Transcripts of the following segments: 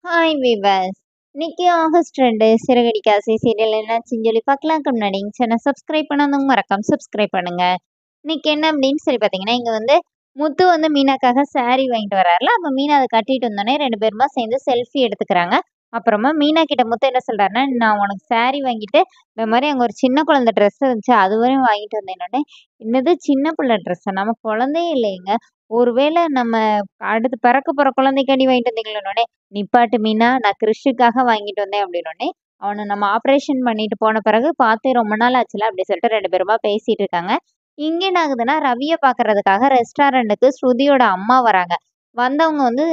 Hi viewers. இன்னைக்கு August 2 Siragadikka ஆசை serial என்னாச்சுன்னு சொல்லி பார்க்கலாம்க்கு முன்னாடி சேனல் சப்ஸ்கிரைப் பண்ணாதவங்க மறக்காம சப்ஸ்கிரைப் பண்ணுங்க. இன்னைக்கு என்ன அப்படின்னு சொல்லி பார்த்தீங்கன்னா, இங்க வந்து முத்து வந்து மீனாக்காக saree வாங்கிட்டு வராருல. அப்ப மீனா அதை கட்டிட்டு வந்தோடனே 2 பேருமா சேர்ந்து செல்ஃபி எடுத்துக்கிறாங்க. அப்புறமா மீனா கிட்ட முத்து என்ன சொல்றாருன்னா, நான் உனக்கு saree வாங்கிட்டு இந்த மாதிரி அங்க ஒரு சின்ன குழந்தை ட்ரெஸ் இருந்துச்சு அதுவரையும் வாங்கிட்டு வந்தேன்னொடனே, என்னது சின்ன பிள்ளை ட்ரெஸ்ஸா? நம்ம குழந்தையே இல்லைங்க. ஒருவேளை நம்ம அடுத்து பிறக்க போற குழந்தைக்காண்டி வாங்கிட்டு வந்தீங்களோன்னே, நிப்பாட்டு மீனா, நான் கிறிஷுக்காக வாங்கிட்டு வந்தேன் அப்படின்னோடனே, அவனை நம்ம ஆப்ரேஷன் பண்ணிட்டு போன பிறகு பார்த்தே ரொம்ப நாள் ஆச்சுல அப்படி சொல்லிட்டு 2 பேருமா பேசிட்டு இருக்காங்க. இங்க என்ன ஆகுதுன்னா, ரவிய பார்க்கறதுக்காக ரெஸ்டாரண்ட்டுக்கு ஸ்ருதியோட அம்மா வராங்க. வந்தவங்க வந்து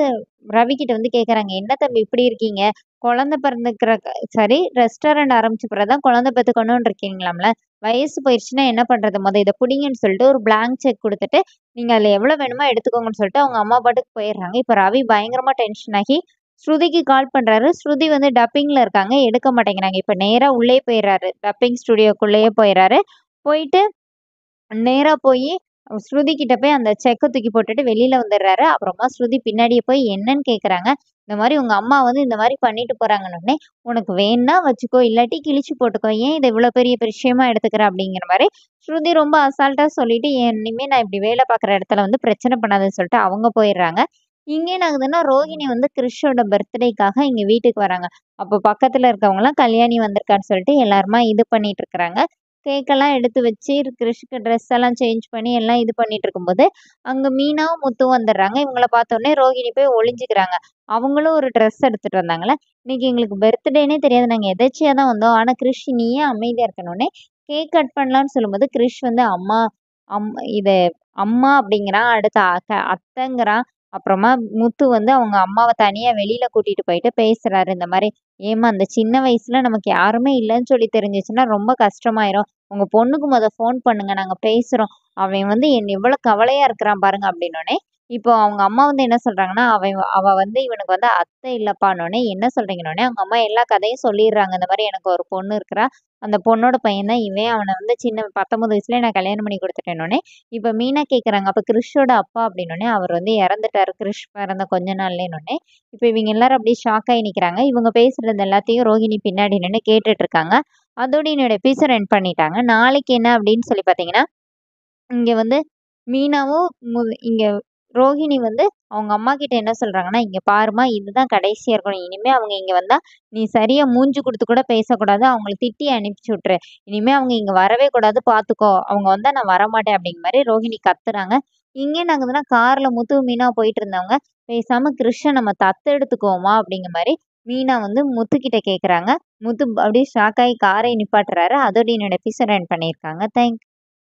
ரவி கிட்ட வந்து கேட்கறாங்க, "என்ன தம்பி இப்படி இருக்கீங்க? குழந்தை பிறந்துக்கிற சாரி ரெஸ்டாரண்ட் ஆரம்பிச்ச பிறகு தான் குழந்தை பெத்துக்கணும்னு இருக்கீங்களாம்ல. வயசு போயிருச்சுன்னா என்ன பண்றது? இத புடிங்கன்னு" சொல்லிட்டு ஒரு பிளாங்க் செக் குடுத்துட்டு, "நீங்க அதுல எவ்வளோ வேணுமோ எடுத்துக்கோங்கன்னு" சொல்லிட்டு அவங்க அம்மா பாட்டுக்கு போயிடுறாங்க. இப்ப ரவி பயங்கரமா டென்ஷன் ஆகி ஸ்ருதிக்கு கால் பண்றாரு. ஸ்ருதி வந்து டப்பிங்ல இருக்காங்க. எடுக்க மாட்டேங்கிறாங்க. இப்ப நேரா உள்ளயே போயிறாரு. டப்பிங் ஸ்டுடியோக்குள்ளேயே போயிறாரு. போயிட்டு நேரா போயி ஸ்ருதி கிட்ட போய் அந்த செக்க தூக்கி போட்டுட்டு வெளியில வந்துடுறாரு. அப்புறமா ஸ்ருதி பின்னாடியே போய் என்னன்னு கேட்கறாங்க. இந்த மாரி உங்க அம்மா வந்து இந்த மாரி பண்ணிட்டு போறாங்கன்னோனே, "உனக்கு வேணுனா வச்சுக்கோ, இல்லாட்டி கிழிச்சு போட்டுக்கோ. ஏன் இத இவ்வளோ பெரிய விஷயமா எடுத்துக்கிற?" அப்படிங்கிற மாரி ஸ்ருதி ரொம்ப அசால்ட்டா சொல்லிட்டு, இனிமே நான் இப்படி வேலை பார்க்குற இடத்துல வந்து பிரச்சனை பண்ணாதன்னு சொல்லிட்டு அவங்க போயிடுறாங்க. இங்க என்ன ஆகுதுன்னா, ரோகிணி வந்து கிறிஷோட பர்த்டேக்காக இங்க வீட்டுக்கு வராங்க. அப்போ பக்கத்துல இருக்கவங்கலாம் கல்யாணி வந்திருக்கான்னு சொல்லிட்டு எல்லாருமா இது பண்ணிட்டு இருக்கிறாங்க. கேக்கெல்லாம் எடுத்து வச்சு கிறிஷ்க்கு ட்ரெஸ் எல்லாம் சேஞ்ச் பண்ணி எல்லாம் இது பண்ணிட்டு இருக்கும்போது, அங்க மீனாவும், முத்துவும் வந்துடுறாங்க. இவங்கள பார்த்தோனே ரோகிணி போய் ஒளிஞ்சுக்கிறாங்க. அவங்களும் ஒரு ட்ரெஸ் எடுத்துட்டு வந்தாங்கல்ல. "இன்னைக்கு எங்களுக்கு பர்த்டேன்னே தெரியாது. நாங்க எதேர்ச்சியா தான் வந்தோம். ஆனா கிறிஷ் நீ ஏன் அமைதியா இருக்கனோனே" கேக் கட் பண்ணலான்னு சொல்லும்போது, கிறிஷ் வந்து அம்மா அம் இது அம்மா அப்படிங்கிறான். அடுத்து அத்தைங்கிறான். அப்புறமா முத்து வந்து அவங்க அம்மாவ தனியா வெளியில கூட்டிட்டு போயிட்டு பேசுறாரு. இந்த மாரி, "ஏம்மா அந்த சின்ன வயசுல நமக்கு யாருமே இல்லன்னு சொல்லி தெரிஞ்சுச்சுன்னா ரொம்ப கஷ்டமாயிரும். உங்க பொண்ணுக்கு ஃபோன் பண்ணுங்க. நாங்க பேசுறோம். அவன் வந்து எவ்வளோ கவலையா இருக்கிறான் பாருங்க" அப்படின்னோனே, இப்போ அவங்க அம்மா வந்து என்ன சொல்றாங்கன்னா, அவ வந்து இவனுக்கு வந்து அத்தை இல்லப்பான்னோனே, "என்ன சொல்றீங்கன்னோனே" அவங்க அம்மா எல்லா கதையும் சொல்லிடுறாங்க. இந்த மாரி எனக்கு ஒரு பொண்ணு இருக்கிறா. அந்த பொண்ணோட பையன் தான் இவன். அவன வந்து 19 வயசுலயே நான் கல்யாணம் பண்ணி குடுத்துட்டேன்னோனே, இப்ப மீனா கேட்கறாங்க, "அப்ப கிறிஷோட அப்பா?" அப்படின்னோனே, "அவர் வந்து இறந்துட்டாரு. கிறிஷ் பிறந்த கொஞ்ச நாள்லயேன்னோனே." இப்ப இவங்க எல்லாரும் அப்படியே ஷாக் ஆயி நிக்கிறாங்க. இவங்க பேசுறது எல்லாத்தையும் ரோகிணி பின்னாடி நின்னு கேட்டுட்டு இருக்காங்க. அதோட என்னோட எபிசோட் எண்ட் பண்ணிட்டாங்க. நாளைக்கு என்ன அப்படின்னு சொல்லி பார்த்தீங்கன்னா, இங்க வந்து மீனாவும் இங்க ரோஹிணி வந்து அவங்க அம்மாகிட்ட என்ன சொல்றாங்கன்னா, "இங்க பாரும்மா, இதுதான் கடைசியா இருக்கணும். இனிமே அவங்க இங்க வந்தா, நீ சரியா மூஞ்சி குடுத்து கூட பேசக்கூடாது. அவங்கள திட்டி அனுப்பிச்சு விட்டுரு. இனிமே அவங்க இங்க வரவே கூடாது பார்த்துக்கோ. அவங்க வந்தா நான் வரமாட்டேன்." அப்படிங்கிற மாரி ரோஹிணி கத்துறாங்க. இங்க என்ன ஆகுதுன்னா, கார்ல முத்து, மீனா போயிட்டு இருந்தவங்க, "பேசாம கிருஷ்ண நம்ம தத்தெடுத்துக்குவோமா?" அப்படிங்கிற மாரி மீனா வந்து முத்துக்கிட்ட கேட்கறாங்க. முத்து அப்படியே ஷாக் ஆயி காரை நிப்பாட்டுறாரு. அதோட என்னோட எபிசோட் எண்ட் பண்ணியிருக்காங்க.